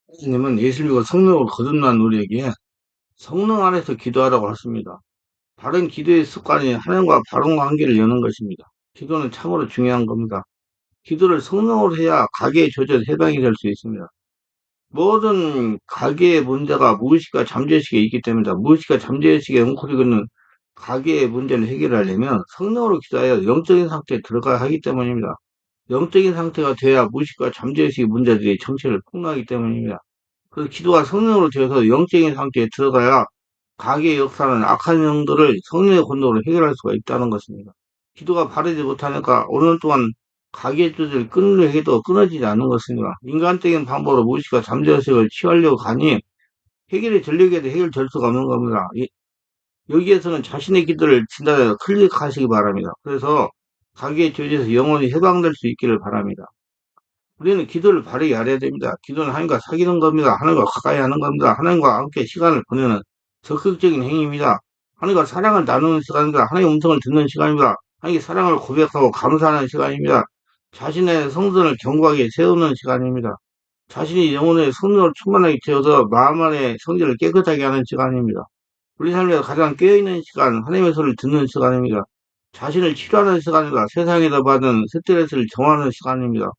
하나님은 예수님과 성령으로 거듭난 우리에게 성령 안에서 기도하라고 하십니다. 바른 기도의 습관이 하나님과 바른 관계를 여는 것입니다. 기도는 참으로 중요한 겁니다. 기도를 성령으로 해야 가계의 조절 해방이 될 수 있습니다. 모든 가계의 문제가 무의식과 잠재의식에 있기 때문이다. 무의식과 잠재의식에 웅크리고 있는 가계의 문제를 해결하려면 성령으로 기도하여 영적인 상태에 들어가야 하기 때문입니다. 영적인 상태가 돼야 무의식과 잠재의식의 문제들이 정체를 폭로하기 때문입니다. 그래서 기도가 성령으로 되어서 영적인 상태에 들어가야 가계의 역사는 악한 영들을 성령의 권능으로 해결할 수가 있다는 것입니다. 기도가 바르지 못하니까 오늘 동안 가계의 뜻을 끊으려 해도 끊어지지 않는 것입니다. 인간적인 방법으로 무의식과 잠재의식을 취하려고 하니 해결의 전력에도 해결될 수가 없는 겁니다. 여기에서는 자신의 기도를 진단해서 클릭하시기 바랍니다. 그래서 가계의 죄에서 영원히 해방될 수 있기를 바랍니다. 우리는 기도를 바르게 알아야 됩니다. 기도는 하나님과 사귀는 겁니다. 하나님과 가까이 하는 겁니다. 하나님과 함께 시간을 보내는 적극적인 행위입니다. 하나님과 사랑을 나누는 시간입니다. 하나님의 음성을 듣는 시간입니다. 하나님의 사랑을 고백하고 감사하는 시간입니다. 자신의 성전을 견고하게 세우는 시간입니다. 자신이 영혼의 성령으로 충만하게 되어서 마음 안의 성질을 깨끗하게 하는 시간입니다. 우리 삶에서 가장 깨어있는 시간, 하나님의 소리를 듣는 시간입니다. 자신을 치료하는 시간입니다. 세상에서 받은 스트레스를 정하는 시간입니다.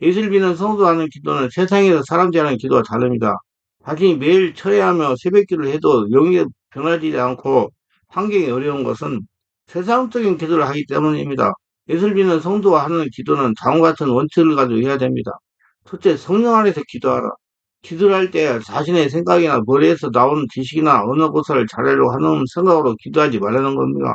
예수를 믿는 성도하는 기도는 세상에서 사람들이 하는 기도와 다릅니다. 자신이 매일 철야하며 새벽기도를 해도 영이 변하지 않고 환경이 어려운 것은 세상적인 기도를 하기 때문입니다. 예수를 믿는 성도가 하는 기도는 다음과 같은 원칙을 가지고 해야 됩니다. 첫째, 성령 안에서 기도하라. 기도를 할 때 자신의 생각이나 머리에서 나오는 지식이나 언어 구사를 잘하려고 하는 생각으로 기도하지 말라는 겁니다.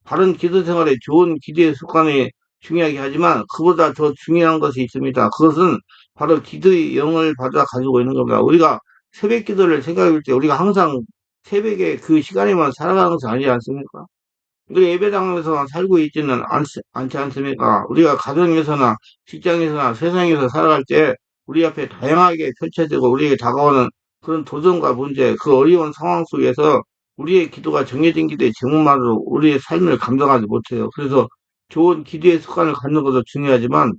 바른 기도 생활에 좋은 기도의 습관이 중요하게 하지만 그보다 더 중요한 것이 있습니다. 그것은 바로 기도의 영을 받아 가지고 있는 겁니다. 우리가 새벽 기도를 생각할 때 우리가 항상 새벽에 그 시간에만 살아가는 것이 아니지 않습니까? 우리가 예배당에서 살고 있지는 않지 않습니까? 우리가 가정에서나 직장에서나 세상에서 살아갈 때 우리 앞에 다양하게 펼쳐지고 우리에게 다가오는 그런 도전과 문제, 그 어려운 상황 속에서 우리의 기도가 정해진 기도의 제목만으로 우리의 삶을 감당하지 못해요. 그래서 좋은 기도의 습관을 갖는 것도 중요하지만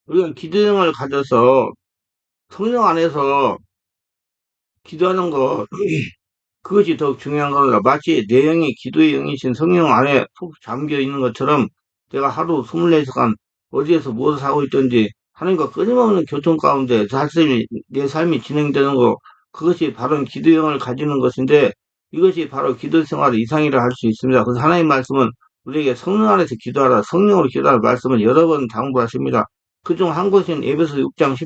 우리가 기도형을 가져서 성령 안에서 기도하는 것, 그것이 더욱 중요한 겁니다. 마치 내 영이 기도의 영이신 성령 안에 푹 잠겨 있는 것처럼 내가 하루 24시간 어디에서 무엇을 하고 있든지 하나님과 끊임없는 교통 가운데 내 삶이 진행되는 것, 그것이 바로 기도의 영을 가지는 것인데 이것이 바로 기도 생활의 이상이라 할 수 있습니다. 그래서 하나님 말씀은 우리에게 성령 안에서 기도하라, 성령으로 기도하라 말씀을 여러 번 당부하십니다. 그중 한 곳인 에베소 6장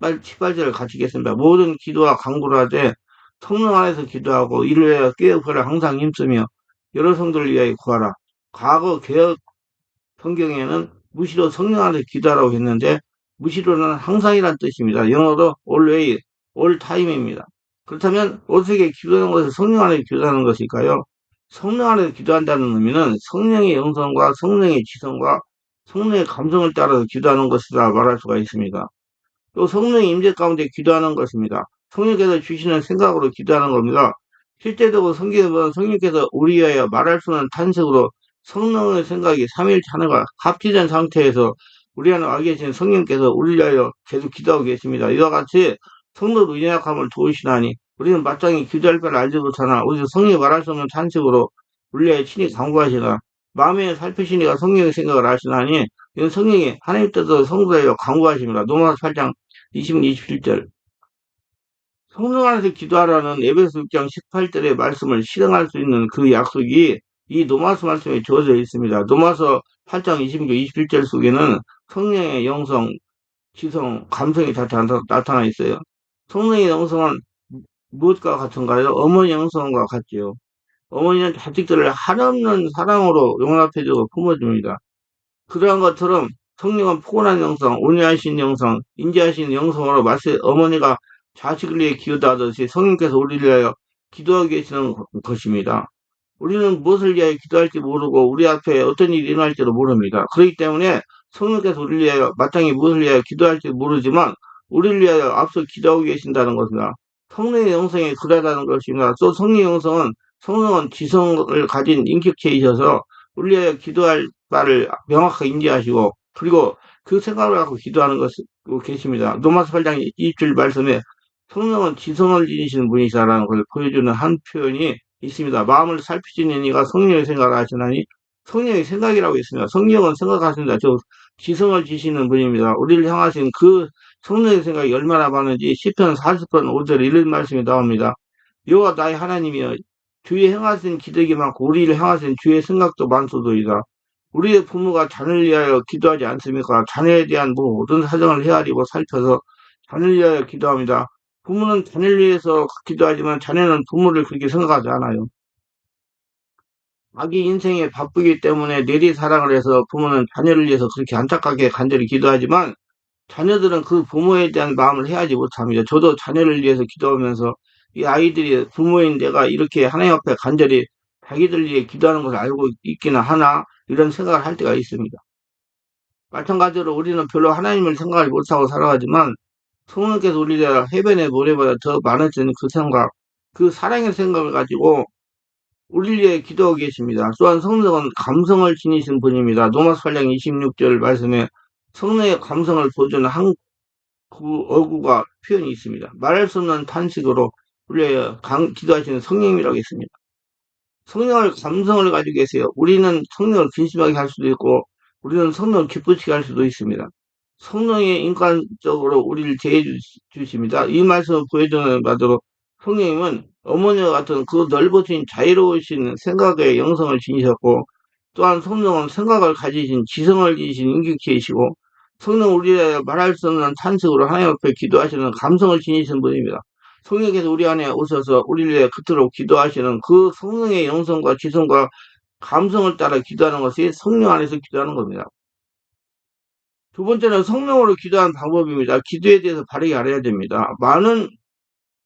18절을 같이겠습니다. 모든 기도와 간구를 하되 성령 안에서 기도하고 이를 위하여 깨어보라 항상 힘쓰며 여러 성도를 위하여 구하라. 과거 개혁 성경에는 무시로 성령 안에서 기도하라고 했는데 무시로는 항상이란 뜻입니다. 영어로 always, all time입니다. 그렇다면 어떻게 기도하는 것을 성령 안에서 기도하는 것일까요? 성령 안에서 기도한다는 의미는 성령의 영성과 성령의 지성과 성령의 감성을 따라서 기도하는 것이라 말할 수가 있습니다. 또 성령의 임재 가운데 기도하는 것입니다. 성령께서 주시는 생각으로 기도하는 겁니다. 실제적으로 성경에 보면 성령께서 우리 위하여 말할 수 없는 탄식으로 성령의 생각이 삼일찬회가 합치된 상태에서 우리 안에 와 계신 성령께서 우리 위하여 계속 기도하고 계십니다. 이와 같이 성도의 연약함을 도우시나니 우리는 마땅히 기도할 바를 알지 못하나 오직 성령이 말할 수 없는 탄식으로 우리 위하여 친히 간구하시나 마음에 살피시니가 성령의 생각을 아시나니 이건 성령이 하나님 뜻으로 성도에게 간구하십니다. 로마서 8장 20, 27절. 성령 안에서 기도하라는 에베소 6장 18절의 말씀을 실행할 수 있는 그 약속이 이 노마서 말씀에 주어져 있습니다. 노마서 8장 26, 27절 속에는 성령의 영성, 지성, 감성이 다 나타나 있어요. 성령의 영성은 무엇과 같은가요? 어머니 영성과 같지요. 어머니는 자식들을 한없는 사랑으로 용납해주고 품어줍니다. 그러한 것처럼 성령은 포근한 영성, 온유하신 영성, 인자하신 영성으로 마치 어머니가 자식을 위해 기도하듯이 성령께서 우리를 위하여 기도하고 계시는 것입니다. 우리는 무엇을 위하여 기도할지 모르고 우리 앞에 어떤 일이 일어날지도 모릅니다. 그렇기 때문에 성령께서 우리를 위하여 마땅히 무엇을 위하여 기도할지 모르지만 우리를 위하여 앞서 기도하고 계신다는 것입니다. 성령의 영성에 그러다는 것입니다. 또 성령의 영성은 성령은 지성을 가진 인격체이셔서 우리 위하여 기도할 바를 명확하게 인지하시고 그리고 그 생각을 갖고 기도하는 것을 계십니다. 로마서 8장 20절 말씀에 성령은 지성을 지니시는 분이시라는 걸 보여주는 한 표현이 있습니다. 마음을 살피시는 이가 성령의 생각을 하시나니 성령의 생각이라고 있습니다. 성령은 생각하십니다. 저 지성을 지시는 분입니다. 우리를 향하신 그 성령의 생각이 얼마나 많은지 시편 40편 5절에 이런 말씀이 나옵니다. 여호와 나의 하나님이여 주의 행하신 기적이 많고 우리를 향하신 주의 생각도 많소도이다. 우리의 부모가 자녀를 위하여 기도하지 않습니까? 자녀에 대한 모든 사정을 헤아리고 살펴서 자녀를 위하여 기도합니다. 부모는 자녀를 위해서 기도하지만 자녀는 부모를 그렇게 생각하지 않아요. 자기 인생에 바쁘기 때문에 내리 사랑을 해서 부모는 자녀를 위해서 그렇게 안타깝게 간절히 기도하지만 자녀들은 그 부모에 대한 마음을 헤아리지 못합니다. 저도 자녀를 위해서 기도하면서 이 아이들이 부모인 내가 이렇게 하나님 앞에 간절히 자기들 위해 기도하는 것을 알고 있기는 하나 이런 생각을 할 때가 있습니다. 마찬가지로 우리는 별로 하나님을 생각을 못하고 살아가지만 성령께서 우리가 해변의 모래보다 더 많아지는 그 생각, 그 사랑의 생각을 가지고 우리를 위해 기도하고 계십니다. 또한 성령은 감성을 지니신 분입니다. 로마서 8장 26절 말씀에 성령의 감성을 보여주는 한 어구가 표현이 있습니다. 말할 수 없는 탄식으로 우리의 기도하시는 성령님이라고 했습니다. 성령을 감성을 가지고 계세요. 우리는 성령을 근심하게 할 수도 있고 우리는 성령을 기쁘시게 할 수도 있습니다. 성령이 인간적으로 우리를 대해 주십니다. 이 말씀을 보여주는 바대로 성령님은 어머니와 같은 그 넓어진 자유로우신 생각의 영성을 지니셨고 또한 성령은 생각을 가지신 지성을 지니신 인격체이시고 성령 우리의 말할 수 없는 탄식으로 하나님 앞에 기도하시는 감성을 지니신 분입니다. 성령께서 우리 안에 오셔서 우리를 위해 그토록 기도하시는 그 성령의 영성과 지성과 감성을 따라 기도하는 것이 성령 안에서 기도하는 겁니다. 두 번째는 성령으로 기도하는 방법입니다. 기도에 대해서 바르게 알아야 됩니다. 많은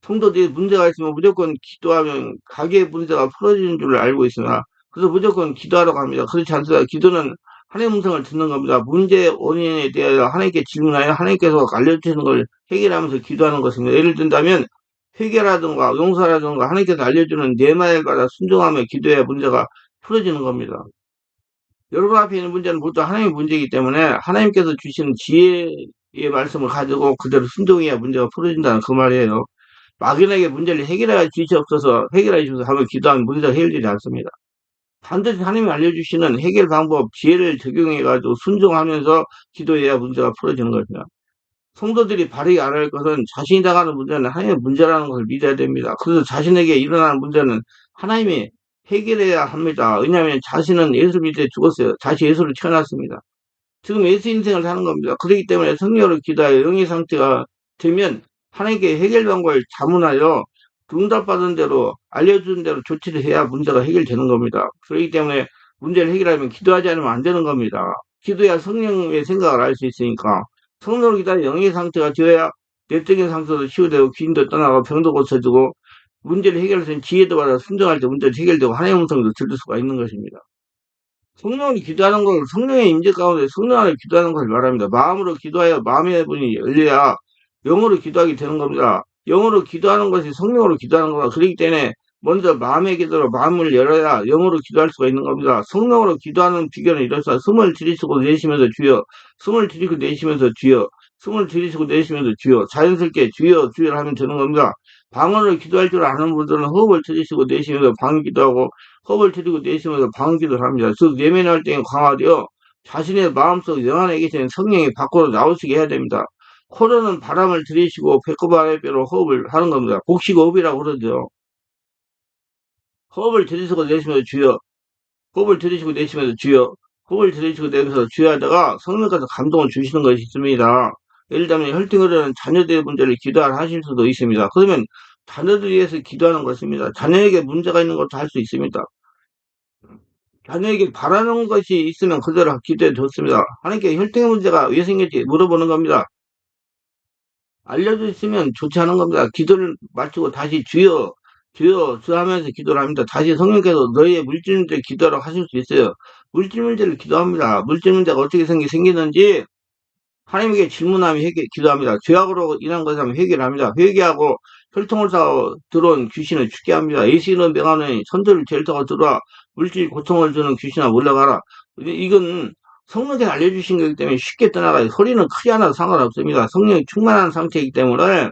성도들이 문제가 있으면 무조건 기도하면 가게의 문제가 풀어지는 줄 알고 있으나 그래서 무조건 기도하라고 합니다. 그렇지 않습니다. 기도는 하나님의 음성을 듣는 겁니다. 문제의 원인에 대하여 하나님께 질문하여 하나님께서 알려주시는 걸 해결하면서 기도하는 것입니다. 예를 든다면 회개라든가 용서라든가 하나님께서 알려주는 내 말을 받아 순종하며 기도해야 문제가 풀어지는 겁니다. 여러분 앞에 있는 문제는 모두 하나님의 문제이기 때문에 하나님께서 주시는 지혜의 말씀을 가지고 그대로 순종해야 문제가 풀어진다는 그 말이에요. 막연하게 문제를 해결해 주시옵소서 해결해 주셔서 하면 기도하면 문제가 해결되지 않습니다. 반드시 하나님이 알려주시는 해결 방법, 지혜를 적용해가지고 순종하면서 기도해야 문제가 풀어지는 것입니다. 성도들이 바르게 알아야 할 것은 자신이 당하는 문제는 하나님의 문제라는 것을 믿어야 됩니다. 그래서 자신에게 일어나는 문제는 하나님이 해결해야 합니다. 왜냐하면 자신은 예수 믿에 죽었어요. 다시 예수를 태어났습니다. 지금 예수 인생을 사는 겁니다. 그렇기 때문에 성령으로 기도하여 영의 상태가 되면 하나님께 해결 방법을 자문하여 응답받은 대로 알려준 대로 조치를 해야 문제가 해결되는 겁니다. 그렇기 때문에 문제를 해결하면 기도하지 않으면 안 되는 겁니다. 기도해야 성령의 생각을 알 수 있으니까 성령으로 기도하여 영의 상태가 되어야 내적인 상태도 치유되고 귀인도 떠나고 병도 고쳐지고 문제를 해결할 수 있는 지혜도 받아 순종할 때 문제가 해결되고 하나님의 음성도 들을 수가 있는 것입니다. 성령이 기도하는 걸 성령의 임재 가운데 성령 안에 기도하는 것을 말합니다. 마음으로 기도하여 마음의 문이 열려야 영어로 기도하게 되는 겁니다. 영어로 기도하는 것이 성령으로 기도하는 겁니다. 그렇기 때문에 먼저 마음의 기도로 마음을 열어야 영어로 기도할 수가 있는 겁니다. 성령으로 기도하는 비결은 이렇습니다. 숨을 들이쉬고 내쉬면서 주여, 숨을 들이쉬고 내쉬면서 주여, 숨을 들이쉬고 내쉬면서 주여, 자연스럽게 주여, 주여 하면 되는 겁니다. 방언으로 기도할 줄 아는 분들은 호흡을 들이쉬고 내쉬면서 방언 기도하고 호흡을 들이고 내쉬면서 방언 기도를 합니다. 즉 내면의 활동이 강화되어 자신의 마음속 영안에 계신 성령이 밖으로 나오시게 해야 됩니다. 코로는 바람을 들이쉬고 배꼽 아래뼈로 호흡을 하는 겁니다. 복식호흡이라고 그러죠. 호흡을 들이쉬고 내쉬면서 주여, 호흡을 들이쉬고 내쉬면서 주여, 호흡을 들이쉬고 내쉬면서 주여 하다가 성령께서 감동을 주시는 것이 있습니다. 예를 들면 혈등으로는 자녀들의 문제를 기도하실 수도 있습니다. 그러면 자녀들 위해서 기도하는 것입니다. 자녀에게 문제가 있는 것도 할 수 있습니다. 자녀에게 바라는 것이 있으면 그대로 기도해 줬습니다. 하나님께 혈등의 문제가 왜 생겼지 물어보는 겁니다. 알려주시면 좋지 않은 겁니다. 기도를 마치고 다시 주여, 주여, 주 하면서 기도를 합니다. 다시 성령께서 너희의 물질 문제 기도하라고 하실 수 있어요. 물질 문제를 기도합니다. 물질 문제가 어떻게 생기는지 하나님에게 질문하며 기도합니다. 죄악으로 인한 것을 하면 회개합니다. 회개하고 혈통을 타고 들어온 귀신을 죽게 합니다. 예수는 명하는 선조를 제일 타고 들어와 물질 고통을 주는 귀신아 물러가라. 이건 성령께서 알려주신 거기 때문에 쉽게 떠나가요. 소리는 크지 않아도 상관없습니다. 성령이 충만한 상태이기 때문에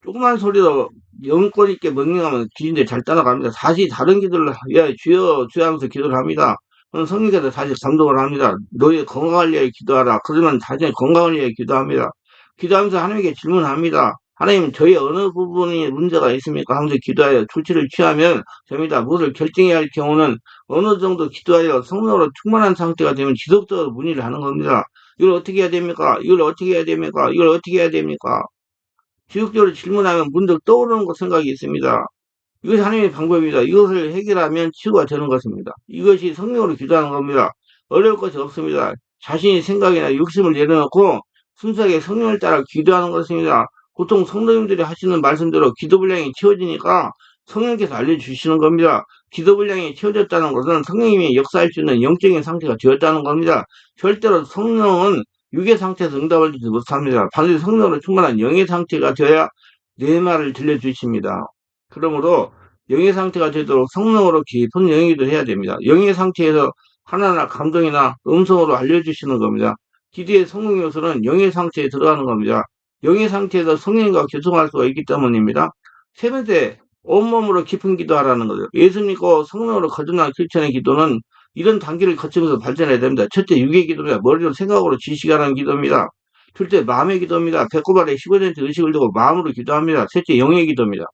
조그만 소리로 영권 있게 명령하면 귀인들이 잘 따라갑니다. 다시 다른 기도를 위하여 주여 주여 하면서 기도를 합니다. 그럼 성령께서 다시 감동을 합니다. 너의 건강을 위하여 기도하라. 그러면 자신의 건강을 위하여 기도합니다. 기도하면서 하나님께 질문합니다. 하나님, 저희 어느 부분이 문제가 있습니까? 하면서 기도하여 조치를 취하면 됩니다. 무엇을 결정해야 할 경우는 어느 정도 기도하여 성령으로 충만한 상태가 되면 지속적으로 문의를 하는 겁니다. 이걸 어떻게 해야 됩니까? 이걸 어떻게 해야 됩니까? 이걸 어떻게 해야 됩니까? 지속적으로 질문하면 문득 떠오르는 것 생각이 있습니다. 이것이 하나님의 방법입니다. 이것을 해결하면 치유가 되는 것입니다. 이것이 성령으로 기도하는 겁니다. 어려울 것이 없습니다. 자신의 생각이나 욕심을 내려놓고 순수하게 성령을 따라 기도하는 것입니다. 보통 성도님들이 하시는 말씀대로 기도 분량이 채워지니까 성령께서 알려주시는 겁니다. 기도 분량이 채워졌다는 것은 성령님이 역사할 수 있는 영적인 상태가 되었다는 겁니다. 절대로 성령은 육의 상태에서 응답을 주지 못합니다. 반드시 성령으로 충만한 영의 상태가 되어야 내 말을 들려주십니다. 그러므로 영의 상태가 되도록 성령으로 깊은 영기도를 해야 됩니다. 영의 상태에서 하나나 감동이나 음성으로 알려주시는 겁니다. 기도의 성공 요소는 영의 상태에 들어가는 겁니다. 영의 상태에서 성령과 교통할 수가 있기 때문입니다. 세 번째, 온몸으로 깊은 기도하라는 거죠. 예수 믿고 성령으로 거듭난 크리스천의 기도는 이런 단계를 거치면서 발전해야 됩니다. 첫째, 육의 기도입니다. 머리로 생각으로 지식하라는 기도입니다. 둘째, 마음의 기도입니다. 배꼽아래 15cm 의식을 두고 마음으로 기도합니다. 셋째, 영의 기도입니다.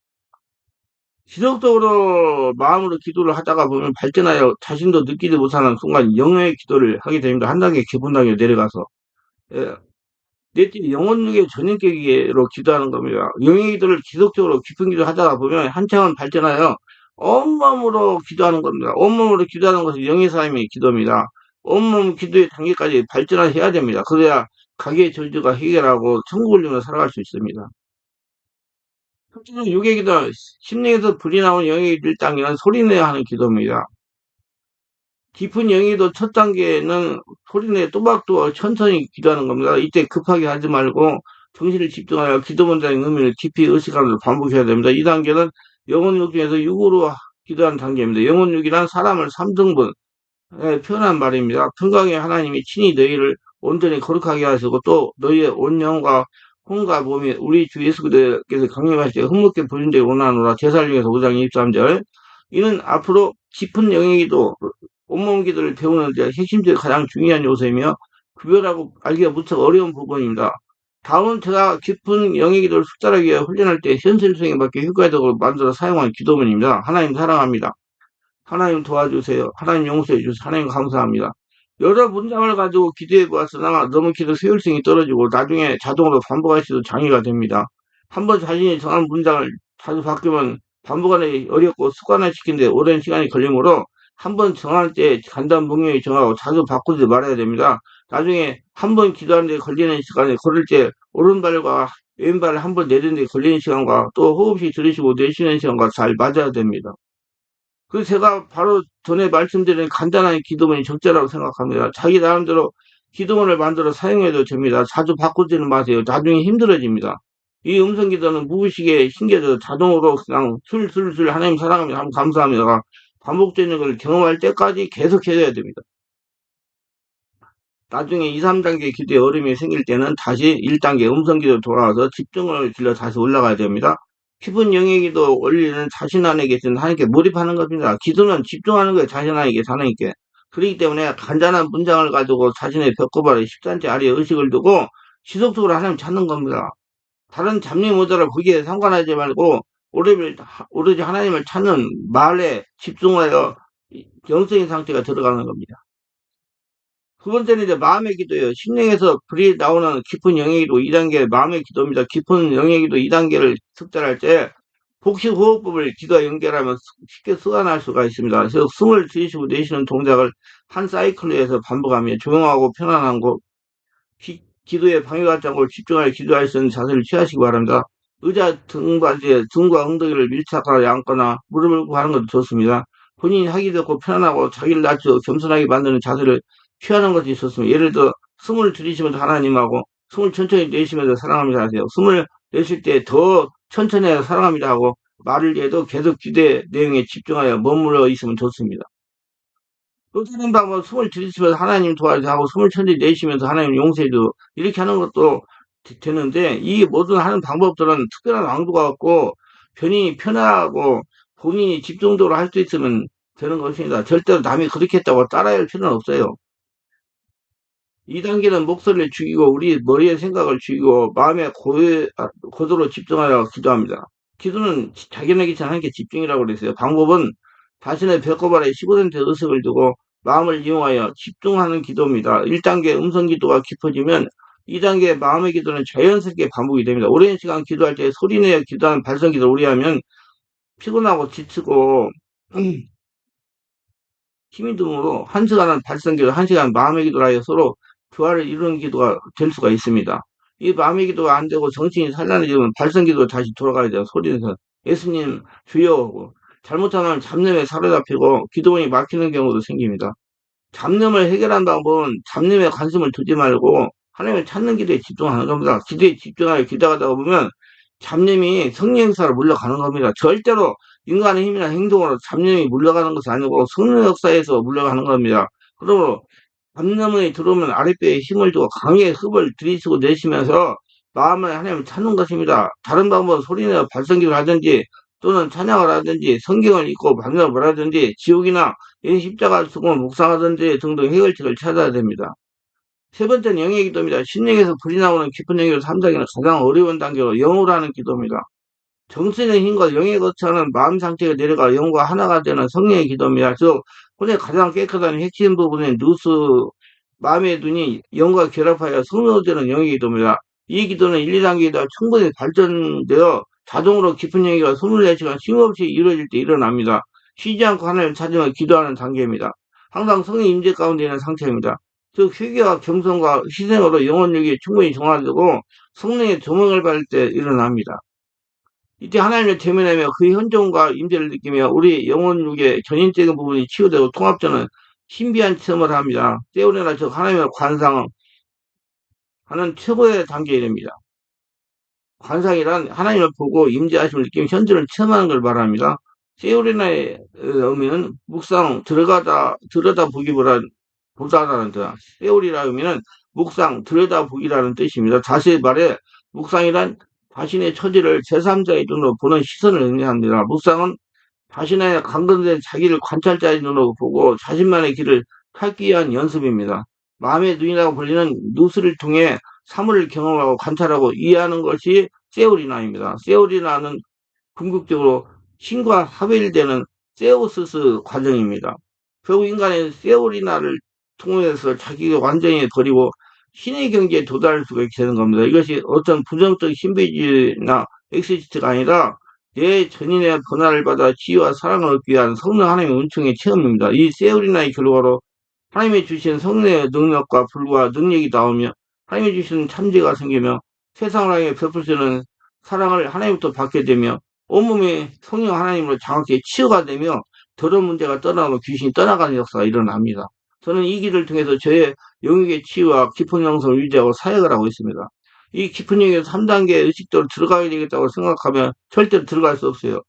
지속적으로 마음으로 기도를 하다가 보면 발전하여 자신도 느끼지 못하는 순간 영의 기도를 하게 됩니다. 한 단계 깊은 단계로 내려가서. 예. 넷째, 영혼육의 전인격으로 기도하는 겁니다. 영의 기도를 지속적으로 깊은 기도 하다가 보면 한참은 발전하여 온몸으로 기도하는 겁니다. 온몸으로 기도하는 것은 영의 삶의 기도입니다. 온몸 기도의 단계까지 발전을 해야 됩니다. 그래야 가게의 저주가 해결하고 천국을 누려 살아갈 수 있습니다. 첫째는 육의 기도, 심령에서 불이 나오는 영의 기도 1단계는 소리내야 하는 기도입니다. 깊은 영의도 첫 단계는 소리내 또박또박 천천히 기도하는 겁니다. 이때 급하게 하지 말고 정신을 집중하여 기도 문장의 의미를 깊이 의식하면서 반복해야 됩니다. 이 단계는 영혼육 중에서 육으로 기도하는 단계입니다. 영혼육이란 사람을 3등분 표현한 말입니다. 평강의 하나님이 친히 너희를 온전히 거룩하게 하시고 또 너희의 온 영과 혼과 몸이 우리 주 예수께서 강림하실 때 흠없게 보존되기 원하노라. 제사령에서 5장 23절. 이는 앞으로 깊은 영역이도 온몸 기도를 배우는 데 핵심적인 가장 중요한 요소이며 구별하고 알기가 무척 어려운 부분입니다. 다음은 제가 깊은 영의 기도를 숙달하기 위해 훈련할 때 현실성에 맞게 효과적으로 만들어 사용한 기도문입니다. 하나님 사랑합니다. 하나님 도와주세요. 하나님 용서해 주세요. 하나님 감사합니다. 여러 문장을 가지고 기도해 보았으나 너무 기도 효율성이 떨어지고 나중에 자동으로 반복하시도 장애가 됩니다. 한번 자신이 정한 문장을 자주 바꾸면 반복하기 어렵고 습관화시키는데 오랜 시간이 걸리므로 한번 정할 때 간단 명령히 정하고 자주 바꾸지 말아야 됩니다. 나중에 한번 기도하는데 걸리는 시간에 걸을 때 오른발과 왼발을 한번 내리는데 걸리는 시간과 또 호흡이 들이쉬고 내쉬는 시간과 잘 맞아야 됩니다. 그래서 제가 바로 전에 말씀드린 간단한 기도문이 적절하다고 생각합니다. 자기 나름대로 기도문을 만들어 사용해도 됩니다. 자주 바꾸지는 마세요. 나중에 힘들어집니다. 이 음성 기도는 무의식에 신겨져 자동으로 그냥 술술술 하나님 사랑합니다. 하나님 감사합니다. 반복되는 걸 경험할 때까지 계속 해야 됩니다. 나중에 2, 3단계 기도에 어려움이 생길 때는 다시 1단계 음성 기도로 돌아와서 집중을 길러 다시 올라가야 됩니다. 깊은 영의 기도 원리는 자신 안에 계신 하나님께 몰입하는 겁니다. 기도는 집중하는 거예요. 자신 안에 계신 하나님께. 그렇기 때문에 간단한 문장을 가지고 자신의 벽고 아래 10cm 아래에 의식을 두고 지속적으로 하나님 찾는 겁니다. 다른 잡념 모자를 거기에 상관하지 말고 오로지 하나님을 찾는 말에 집중하여 영적인 상태가 들어가는 겁니다. 두 번째는 이제 마음의 기도예요. 심령에서 불이 나오는 깊은 영의 기도 2단계 마음의 기도입니다. 깊은 영의 기도 2단계를 숙달할 때 복식 호흡법을 기도와 연결하면 쉽게 습관할 수가 있습니다. 그래서 숨을 들이쉬고 내쉬는 동작을 한 사이클로 해서 반복하며 조용하고 편안한 곳, 기도에 방해가 갖지 않고 집중하여 기도할 수 있는 자세를 취하시기 바랍니다. 의자 등과 엉덩이를 밀착하여 앉거나 무릎을 꿇고 하는 것도 좋습니다. 본인이 하기 좋고 편안하고 자기를 낮추어 겸손하게 만드는 자세를 취하는 것이 좋습니다. 예를 들어 숨을 들이쉬면서 하나님하고 숨을 천천히 내쉬면서 사랑합니다 하세요. 숨을 내쉴 때 더 천천히 해서 사랑합니다 하고 말을 해도 계속 기도의 내용에 집중하여 머물러 있으면 좋습니다. 또 다른 방법 숨을 들이쉬면서 하나님 도와주세요 하고 숨을 천천히 내쉬면서 하나님 용서해줘 이렇게 하는 것도 되는데 이 모든 하는 방법들은 특별한 왕도가 없고 편하고 본인이 집중적으로 할 수 있으면 되는 것입니다. 절대로 남이 그렇게 했다고 따라야 할 필요는 없어요. 2단계는 목소리를 죽이고 우리 머리의 생각을 죽이고 마음의 고도로 집중하라고 기도합니다. 기도는 자기네기 하는 게 집중이라고 그랬어요. 방법은 자신의 배꼽 아래 15cm 의식을 두고 마음을 이용하여 집중하는 기도입니다. 1단계 음성 기도가 깊어지면 2단계 마음의 기도는 자연스럽게 반복이 됩니다. 오랜 시간 기도할 때 소리내어 기도하는 발성 기도를 오래 하면 피곤하고 지치고 힘이 드므로 1시간은 발성 기도, 1시간 마음의 기도를 하여 서로 조화를 이루는 기도가 될 수가 있습니다. 이 마음의 기도가 안 되고 정신이 산란해지면 발성 기도로 다시 돌아가야 돼요. 소리내서 예수님 주여 하고 잘못하면 잡념에 사로잡히고 기도원이 막히는 경우도 생깁니다. 잡념을 해결한 방법은 잡념에 관심을 두지 말고 하나님을 찾는 기도에 집중하는 겁니다. 기도에 집중하여 기도하다 보면 잡념이 성령 역사로 물러가는 겁니다. 절대로 인간의 힘이나 행동으로 잡념이 물러가는 것이 아니고 성령 역사에서 물러가는 겁니다. 그러므로 잡념이 들어오면 아랫배에 힘을 주고 강하게 흡을 들이쉬고 내쉬면서 마음을 하나님을 찾는 것입니다. 다른 방법은 소리내어 발성기를 하든지 또는 찬양을 하든지 성경을 읽고 반응을 하든지 지옥이나 십자가를 쓰고 묵상하든지 등등 해결책을 찾아야 됩니다. 세 번째는 영의 기도입니다. 신령에서 불이 나오는 깊은 영역을 3단계는 가장 어려운 단계로 영으로 하는 기도입니다. 정신의 힘과 영의 거처는 마음 상태가 내려가 영과 하나가 되는 성령의 기도입니다. 즉, 혼의 가장 깨끗한 핵심 부분인 누스, 마음의 눈이 영과 결합하여 성령으로 되는 영의 기도입니다. 이 기도는 1, 2단계가 충분히 발전되어 자동으로 깊은 영역과 24시간 쉼없이 이루어질 때 일어납니다. 쉬지 않고 하나님을 찾으며 기도하는 단계입니다. 항상 성의 임재 가운데 있는 상태입니다. 즉 회개와 겸손과 희생으로 영혼력이 충분히 정화되고 성령의 조명을 받을 때 일어납니다. 이때 하나님을 대면하며 그의 현존과 임재를 느끼며 우리 영혼육의 전인적인 부분이 치유되고 통합되는 신비한 체험을 합니다. 때우려나 즉 하나님을 관상하는 최고의 단계에 이릅니다. 관상이란 하나님을 보고 임재하심을 느끼며 현존을 체험하는 걸 말합니다. 세오리나에 오면 묵상 보다라는 뜻. 세오리라 하면은 묵상 들여다보기라는 뜻입니다. 다시 말해 묵상이란 자신의 처지를 제3자의 눈으로 보는 시선을 의미합니다. 묵상은 자신의 강건된 자기를 관찰자의 눈으로 보고 자신만의 길을 찾기 위한 연습입니다. 마음의 눈이라고 불리는 누스를 통해 사물을 경험하고 관찰하고 이해하는 것이 세오리나입니다. 세오리나는 궁극적으로 신과 합일되는 세오스스 과정입니다. 결국 인간의 세오리나를 통해서 자기가 완전히 버리고 신의 경지에 도달할 수가 있게 되는 겁니다. 이것이 어떤 부정적 신비주의나 엑시스트가 아니라 내 전인의 변화를 받아 지혜와 사랑을 얻기 위한 성령 하나님의 은총의 체험입니다. 이 세오리나의 결과로 하나님이 주신 성령의 능력과 불과 능력이 나오며 하나님이 주신 참재가 생기며 세상을 향해 베풀 수 있는 사랑을 하나님부터 받게 되며 온몸이 성령 하나님으로 정확히 치유가 되며 더러운 문제가 떠나고 귀신이 떠나가는 역사가 일어납니다. 저는 이 길을 통해서 저의 영역의 치유와 깊은 영성을 유지하고 사역을 하고 있습니다. 이 깊은 영역에서 3단계 의식적으로 들어가야 되겠다고 생각하면 절대로 들어갈 수 없어요.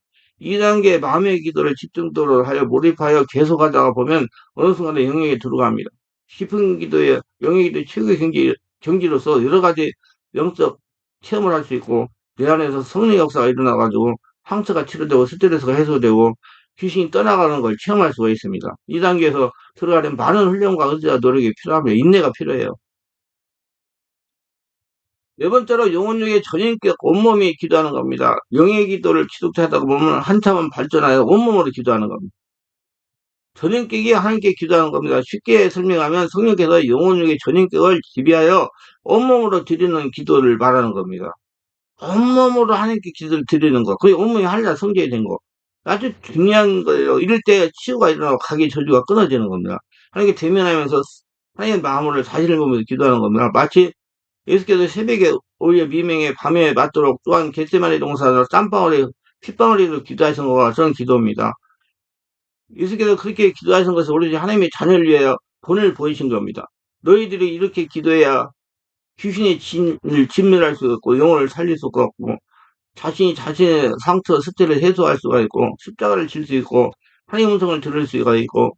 2단계 마음의 기도를 집중도로 하여 몰입하여 계속하다가 보면 어느 순간에 영역에 들어갑니다. 깊은 기도에 영역의 기도 최고의 경지로서 여러 가지 영적 체험을 할 수 있고 내 안에서 성령 역사가 일어나가지고 상처가 치료되고 스트레스가 해소되고 귀신이 떠나가는 걸 체험할 수가 있습니다. 이 단계에서 들어가려면 많은 훈련과 의지와 노력이 필요합니다. 인내가 필요해요. 네 번째로 영혼력의 전인격 온몸이 기도하는 겁니다. 영의 기도를 지속해 하다 보면 한참은 발전하여 온몸으로 기도하는 겁니다. 전인격이 하나님께 기도하는 겁니다. 쉽게 설명하면 성령께서 영혼력의 전인격을 지배하여 온몸으로 드리는 기도를 말하는 겁니다. 온몸으로 하나님께 기도를 드리는 거. 그게 온몸이 하늘나 성제이 된 거. 아주 중요한 거예요. 이럴 때 치유가 일어나고 각의 저주가 끊어지는 겁니다. 하나님께 대면하면서 하나님의 마음으로 자신을 보면서 기도하는 겁니다. 마치 예수께서 새벽에 오히려 미명에 밤에 맞도록 또한 겟세마네 동산으로 땀방울에 핏방울에도 기도하신 것과 저는 기도입니다. 예수께서 그렇게 기도하신 것은 오로지 하나님의 자녀를 위하여 본을 보이신 겁니다. 너희들이 이렇게 기도해야 귀신의 진을 진멸할 수 있고 영혼을 살릴 수가 없고 자신의 상처 스트레스를 해소할 수가 있고 십자가를 질 수 있고 하나님 음성을 들을 수가 있고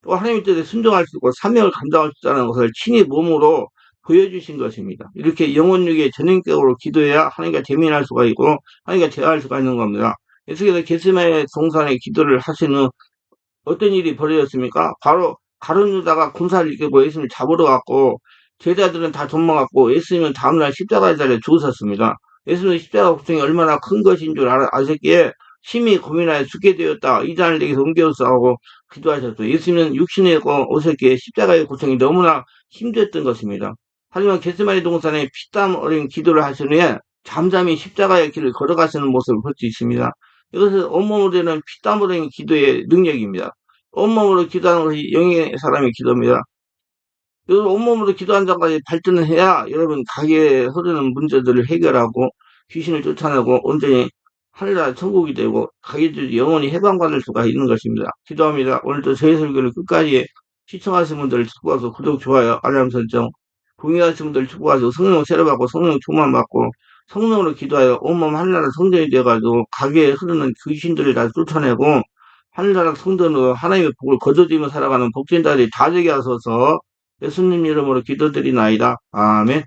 또 하나님 뜻에 순종할 수 있고 사명을 감당할 수 있다는 것을 친히 몸으로 보여주신 것입니다. 이렇게 영혼육의 전인격으로 기도해야 하나님과 대면할 수가 있고 하나님과 대화할 수가 있는 겁니다. 예수께서 겟세마네 동산에 기도를 하신 후 어떤 일이 벌어졌습니까? 바로 가룟 유다가 군사를 이끌고 예수님을 잡으러 갔고 제자들은 다 도망갔고 예수님은 다음날 십자가의 자리에 죽으셨습니다. 예수님은 십자가 고통이 얼마나 큰 것인 줄 아셨기에 심히 고민하여 죽게 되었다. 이 잔을 내게서 옮겨서 하고 기도하셨어요. 예수님은 육신에 오셨기에 십자가의 고통이 너무나 힘들었던 것입니다. 하지만 겟세마네 동산에 피땀 어린 기도를 하신 후에 잠잠히 십자가의 길을 걸어가시는 모습을 볼 수 있습니다. 이것은 온몸으로 되는 피땀 어린 기도의 능력입니다. 온몸으로 기도하는 것이 영의 사람의 기도입니다. 그래서 온몸으로 기도한 자까지 발전을 해야 여러분 가게에 흐르는 문제들을 해결하고 귀신을 쫓아내고 온전히 하늘나라 천국이 되고 가게들이 영원히 해방받을 수가 있는 것입니다. 기도합니다. 오늘도 저희 설교를 끝까지 시청하신 분들을 축복하소 구독, 좋아요, 알람 설정, 동의하신 분들을 축복하소 성령 세례받고 성령 충만 받고 성령으로 기도하여 온몸 하늘나라 성전이 되어가지고 가게에 흐르는 귀신들을 다 쫓아내고 하늘나라 성전으로 하나님의 복을 거둬들이며 살아가는 복된 자들이 다 되게 하소서. 예수님 이름으로 기도드리나이다. 아멘.